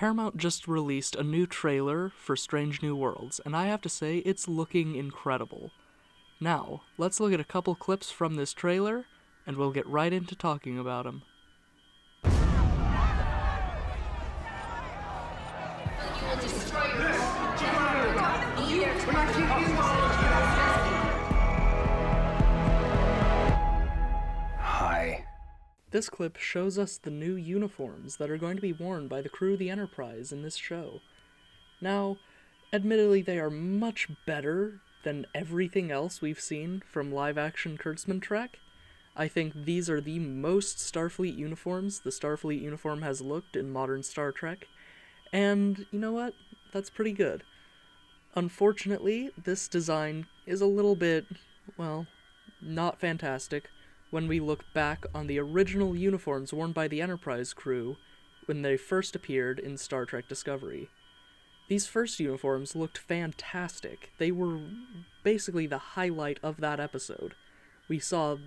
Paramount just released a new trailer for Strange New Worlds, and I have to say, it's looking incredible. Now, let's look at a couple clips from this trailer, and we'll get right into talking about them. Hi. This clip shows us the new uniforms that are going to be worn by the crew of the Enterprise in this show. Now, admittedly, they are much better than everything else we've seen from live-action Kurtzman Trek. I think these are the most Starfleet uniforms the Starfleet uniform has looked in modern Star Trek, and you know what? That's pretty good. Unfortunately, this design is a little bit, well, not fantastic when we look back on the original uniforms worn by the Enterprise crew when they first appeared in Star Trek Discovery. These first uniforms looked fantastic. They were basically the highlight of that episode. We saw,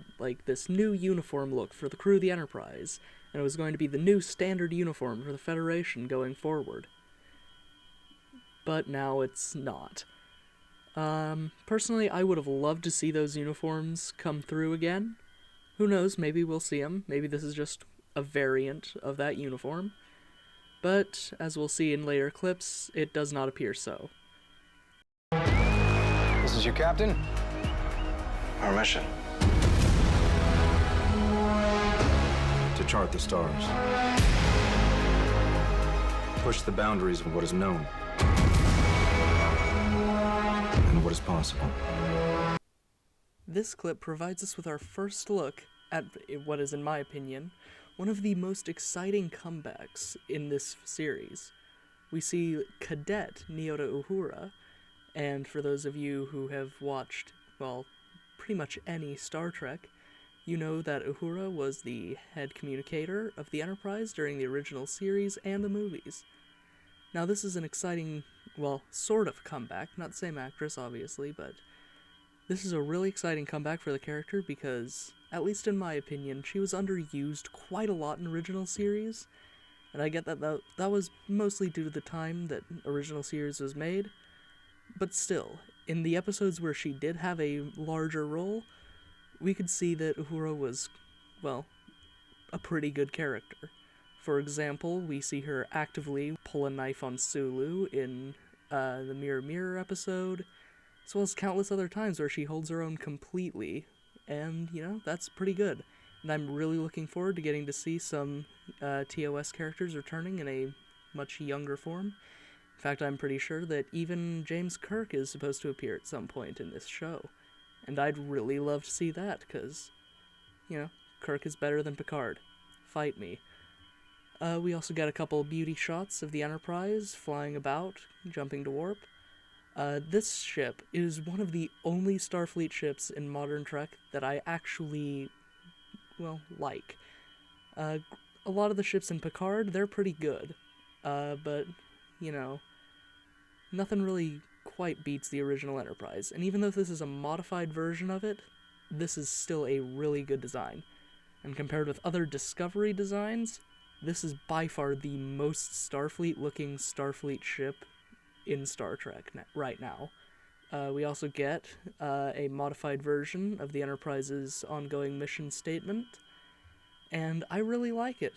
this new uniform look for the crew of the Enterprise, and it was going to be the new standard uniform for the Federation going forward. But now it's not. Personally, I would have loved to see those uniforms come through again. Who knows, maybe we'll see them. Maybe this is just a variant of that uniform. But, as we'll see in later clips, it does not appear so. This is your captain. Our mission. To chart the stars. Push the boundaries of what is known. And what is possible. This clip provides us with our first look at what is, in my opinion, one of the most exciting comebacks in this series. We see Cadet Nyota Uhura, and for those of you who have watched, pretty much any Star Trek, you know that Uhura was the head communicator of the Enterprise during the original series and the movies. Now this is an exciting, sort of comeback, not the same actress obviously, but this is a really exciting comeback for the character because, at least in my opinion, she was underused quite a lot in original series, and I get that that was mostly due to the time that original series was made, but still, in the episodes where she did have a larger role, we could see that Uhura was, a pretty good character. For example, we see her actively pull a knife on Sulu in the Mirror Mirror episode, as well as countless other times where she holds her own completely, and, that's pretty good. And I'm really looking forward to getting to see some TOS characters returning in a much younger form. In fact, I'm pretty sure that even James Kirk is supposed to appear at some point in this show. And I'd really love to see that, because, Kirk is better than Picard. Fight me. We also get a couple beauty shots of the Enterprise flying about, jumping to warp. This ship is one of the only Starfleet ships in modern Trek that I actually, like. A lot of the ships in Picard, they're pretty good. But, nothing really quite beats the original Enterprise. And even though this is a modified version of it, this is still a really good design. And compared with other Discovery designs, this is by far the most Starfleet-looking Starfleet ship in Star Trek right now. We also get a modified version of the Enterprise's ongoing mission statement, and I really like it.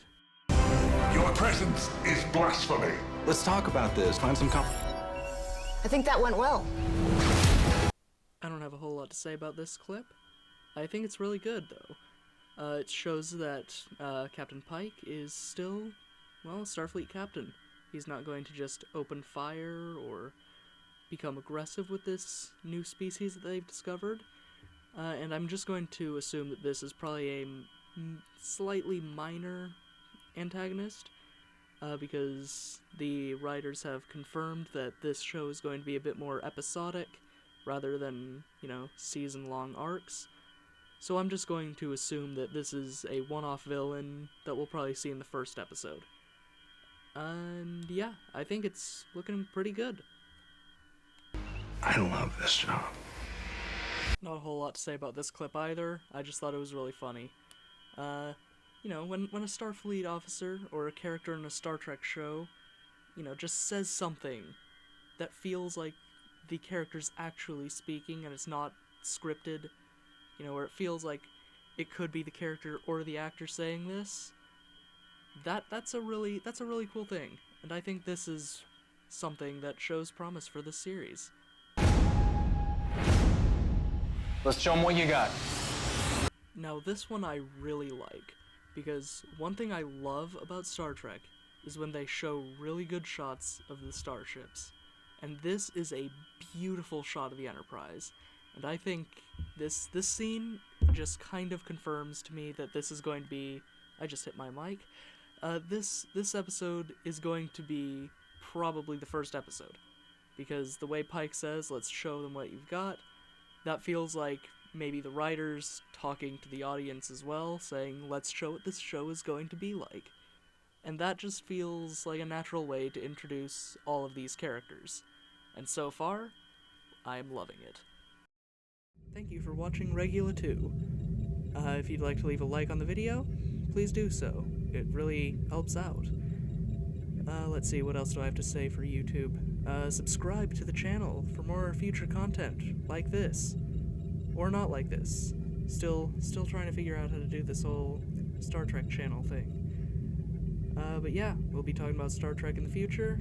Your presence is blasphemy. Let's talk about this. Find some I think that went well. I don't have a whole lot to say about this clip. I think it's really good, though. It shows that Captain Pike is still, a Starfleet captain. He's not going to just open fire or become aggressive with this new species that they've discovered. And I'm just going to assume that this is probably a slightly minor antagonist, because the writers have confirmed that this show is going to be a bit more episodic rather than, season-long arcs. So I'm just going to assume that this is a one-off villain that we'll probably see in the first episode. And yeah, I think it's looking pretty good. I love this job. Not a whole lot to say about this clip either. I just thought it was really funny. When a Starfleet officer or a character in a Star Trek show, just says something that feels like the character's actually speaking and it's not scripted, where it feels like it could be the character or the actor saying this, that's a really cool thing. And I think this is something that shows promise for this series. Let's show them what you got. Now, this one I really like, because one thing I love about Star Trek is when they show really good shots of the starships. And this is a beautiful shot of the Enterprise. And I think this scene just kind of confirms to me that this is going to be... I just hit my mic. This episode is going to be probably the first episode. Because the way Pike says, let's show them what you've got, that feels like maybe the writers talking to the audience as well, saying, let's show what this show is going to be like. And that just feels like a natural way to introduce all of these characters. And so far, I'm loving it. Thank you for watching Regula 2. If you'd like to leave a like on the video, please do so. It really helps out. Let's see, what else do I have to say for YouTube? Subscribe to the channel for more future content like this. Or not like this. Still trying to figure out how to do this whole Star Trek channel thing. But yeah, we'll be talking about Star Trek in the future.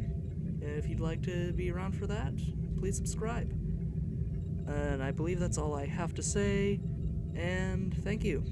If you'd like to be around for that, please subscribe. And I believe that's all I have to say, and thank you.